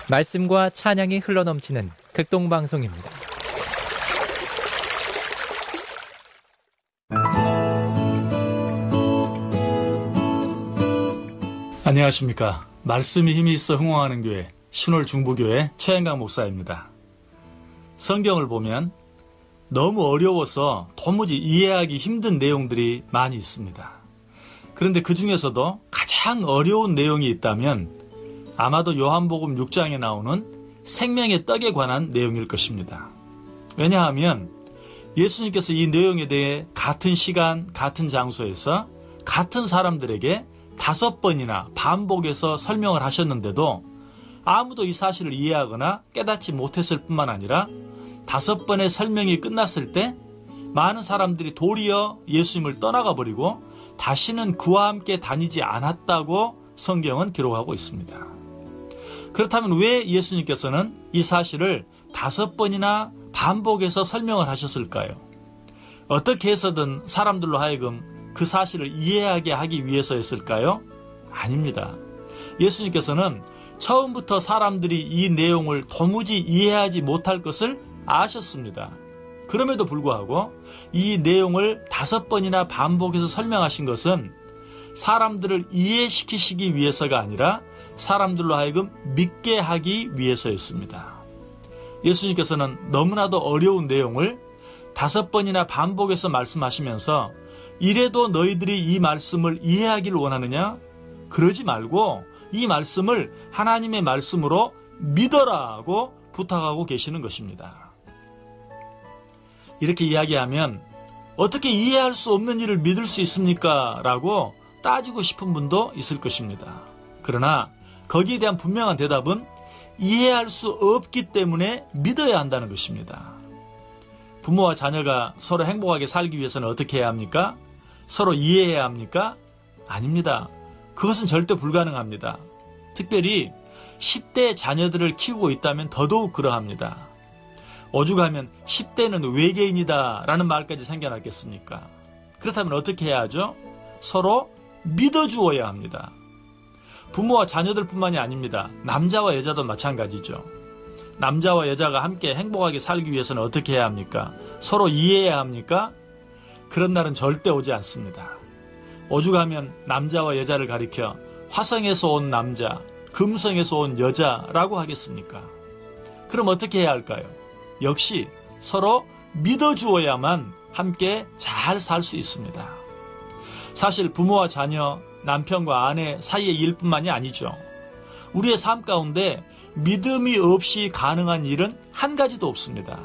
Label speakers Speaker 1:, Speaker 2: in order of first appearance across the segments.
Speaker 1: 말씀과 찬양이 흘러넘치는 극동방송입니다.
Speaker 2: 안녕하십니까. 말씀이 힘이 있어 흥왕하는 교회 신월 중부교회 최행강 목사입니다. 성경을 보면 너무 어려워서 도무지 이해하기 힘든 내용들이 많이 있습니다. 그런데 그 중에서도 가장 어려운 내용이 있다면 아마도 요한복음 6장에 나오는 생명의 떡에 관한 내용일 것입니다. 왜냐하면 예수님께서 이 내용에 대해 같은 시간, 같은 장소에서 같은 사람들에게 5번이나 반복해서 설명을 하셨는데도 아무도 이 사실을 이해하거나 깨닫지 못했을 뿐만 아니라 5번의 설명이 끝났을 때 많은 사람들이 도리어 예수님을 떠나가 버리고 다시는 그와 함께 다니지 않았다고 성경은 기록하고 있습니다. 그렇다면 왜 예수님께서는 이 사실을 5번이나 반복해서 설명을 하셨을까요? 어떻게 해서든 사람들로 하여금 그 사실을 이해하게 하기 위해서였을까요? 아닙니다. 예수님께서는 처음부터 사람들이 이 내용을 도무지 이해하지 못할 것을 아셨습니다. 그럼에도 불구하고 이 내용을 5번이나 반복해서 설명하신 것은 사람들을 이해시키시기 위해서가 아니라 사람들로 하여금 믿게 하기 위해서였습니다. 예수님께서는 너무나도 어려운 내용을 5번이나 반복해서 말씀하시면서 이래도 너희들이 이 말씀을 이해하기를 원하느냐? 그러지 말고 이 말씀을 하나님의 말씀으로 믿어라고 부탁하고 계시는 것입니다. 이렇게 이야기하면 어떻게 이해할 수 없는 일을 믿을 수 있습니까? 라고 따지고 싶은 분도 있을 것입니다. 그러나 거기에 대한 분명한 대답은 이해할 수 없기 때문에 믿어야 한다는 것입니다. 부모와 자녀가 서로 행복하게 살기 위해서는 어떻게 해야 합니까? 서로 이해해야 합니까? 아닙니다. 그것은 절대 불가능합니다. 특별히 10대 자녀들을 키우고 있다면 더더욱 그러합니다. 오죽하면 10대는 외계인이다 라는 말까지 생겨났겠습니까? 그렇다면 어떻게 해야 하죠? 서로 믿어주어야 합니다. 부모와 자녀들뿐만이 아닙니다. 남자와 여자도 마찬가지죠. 남자와 여자가 함께 행복하게 살기 위해서는 어떻게 해야 합니까? 서로 이해해야 합니까? 그런 날은 절대 오지 않습니다. 오죽하면 남자와 여자를 가리켜 화성에서 온 남자, 금성에서 온 여자라고 하겠습니까? 그럼 어떻게 해야 할까요? 역시 서로 믿어주어야만 함께 잘 살 수 있습니다. 사실 부모와 자녀, 남편과 아내 사이의 일뿐만이 아니죠. 우리의 삶 가운데 믿음이 없이 가능한 일은 한 가지도 없습니다.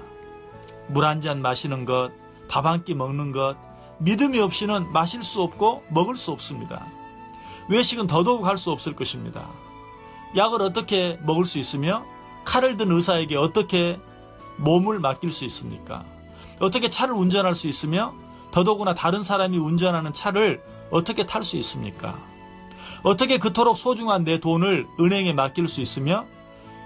Speaker 2: 물 한 잔 마시는 것, 밥 한 끼 먹는 것, 믿음이 없이는 마실 수 없고 먹을 수 없습니다. 외식은 더더욱 할 수 없을 것입니다. 약을 어떻게 먹을 수 있으며 칼을 든 의사에게 어떻게 몸을 맡길 수 있습니까? 어떻게 차를 운전할 수 있으며 더더구나 다른 사람이 운전하는 차를 어떻게 탈 수 있습니까? 어떻게 그토록 소중한 내 돈을 은행에 맡길 수 있으며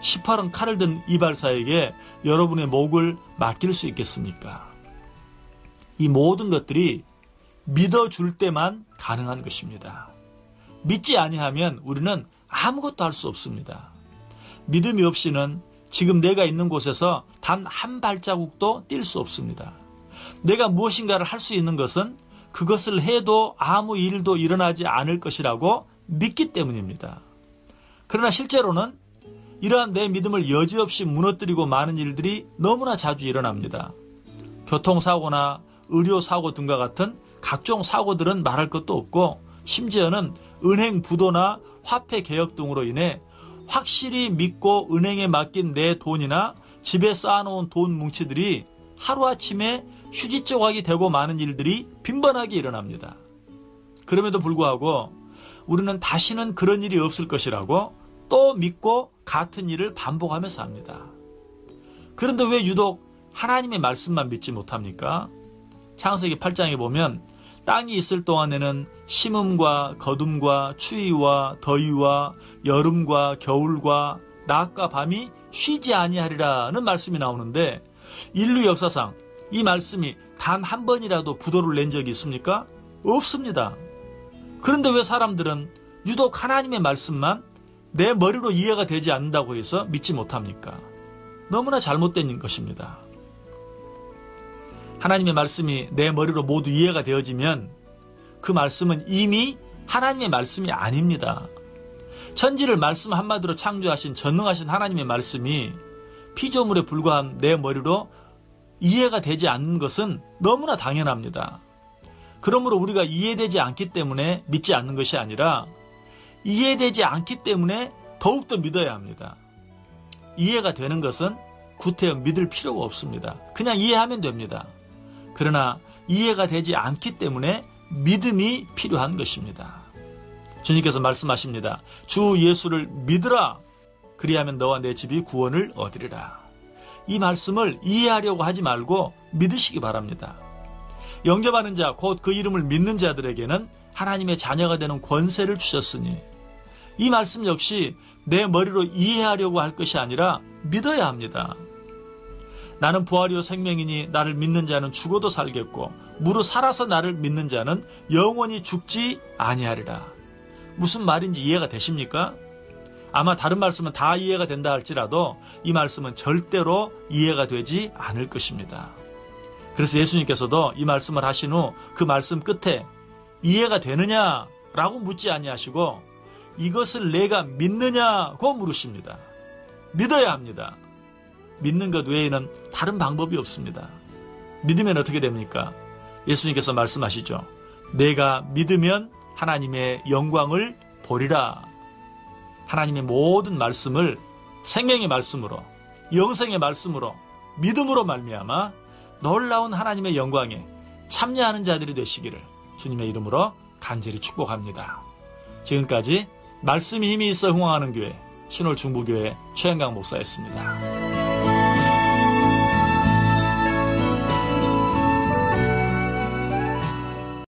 Speaker 2: 시퍼런 칼을 든 이발사에게 여러분의 목을 맡길 수 있겠습니까? 이 모든 것들이 믿어줄 때만 가능한 것입니다. 믿지 아니하면 우리는 아무것도 할 수 없습니다. 믿음이 없이는 지금 내가 있는 곳에서 단 한 발자국도 뛸 수 없습니다. 내가 무엇인가를 할 수 있는 것은 그것을 해도 아무 일도 일어나지 않을 것이라고 믿기 때문입니다. 그러나 실제로는 이러한 내 믿음을 여지없이 무너뜨리고 많은 일들이 너무나 자주 일어납니다. 교통사고나 의료사고 등과 같은 각종 사고들은 말할 것도 없고 심지어는 은행 부도나 화폐 개혁 등으로 인해 확실히 믿고 은행에 맡긴 내 돈이나 집에 쌓아놓은 돈 뭉치들이 하루아침에 휴지조각이 되고 많은 일들이 빈번하게 일어납니다. 그럼에도 불구하고 우리는 다시는 그런 일이 없을 것이라고 또 믿고 같은 일을 반복하면서 합니다. 그런데 왜 유독 하나님의 말씀만 믿지 못합니까? 창세기 8장에 보면 땅이 있을 동안에는 심음과 거둠과 추위와 더위와 여름과 겨울과 낮과 밤이 쉬지 아니하리라는 말씀이 나오는데 인류 역사상 이 말씀이 단 한 번이라도 부도를 낸 적이 있습니까? 없습니다. 그런데 왜 사람들은 유독 하나님의 말씀만 내 머리로 이해가 되지 않는다고 해서 믿지 못합니까? 너무나 잘못된 것입니다. 하나님의 말씀이 내 머리로 모두 이해가 되어지면 그 말씀은 이미 하나님의 말씀이 아닙니다. 천지를 말씀 한마디로 창조하신 전능하신 하나님의 말씀이 피조물에 불과한 내 머리로 이해가 되지 않는 것은 너무나 당연합니다. 그러므로 우리가 이해되지 않기 때문에 믿지 않는 것이 아니라 이해되지 않기 때문에 더욱더 믿어야 합니다. 이해가 되는 것은 구태여 믿을 필요가 없습니다. 그냥 이해하면 됩니다. 그러나 이해가 되지 않기 때문에 믿음이 필요한 것입니다. 주님께서 말씀하십니다. 주 예수를 믿으라. 그리하면 너와 내 집이 구원을 얻으리라. 이 말씀을 이해하려고 하지 말고 믿으시기 바랍니다. 영접하는 자, 곧 그 이름을 믿는 자들에게는 하나님의 자녀가 되는 권세를 주셨으니 이 말씀 역시 내 머리로 이해하려고 할 것이 아니라 믿어야 합니다. 나는 부활이요 생명이니 나를 믿는 자는 죽어도 살겠고 무릇 살아서 나를 믿는 자는 영원히 죽지 아니하리라. 무슨 말인지 이해가 되십니까? 아마 다른 말씀은 다 이해가 된다 할지라도 이 말씀은 절대로 이해가 되지 않을 것입니다. 그래서 예수님께서도 이 말씀을 하신 후 그 말씀 끝에 이해가 되느냐라고 묻지 아니하시고 이것을 내가 믿느냐고 물으십니다. 믿어야 합니다. 믿는 것 외에는 다른 방법이 없습니다. 믿으면 어떻게 됩니까? 예수님께서 말씀하시죠. 내가 믿으면 하나님의 영광을 보리라. 하나님의 모든 말씀을 생명의 말씀으로, 영생의 말씀으로, 믿음으로 말미암아 놀라운 하나님의 영광에 참여하는 자들이 되시기를 주님의 이름으로 간절히 축복합니다. 지금까지 말씀이 힘이 있어 흥황하는 교회 신홀 중부교회 최영강 목사였습니다.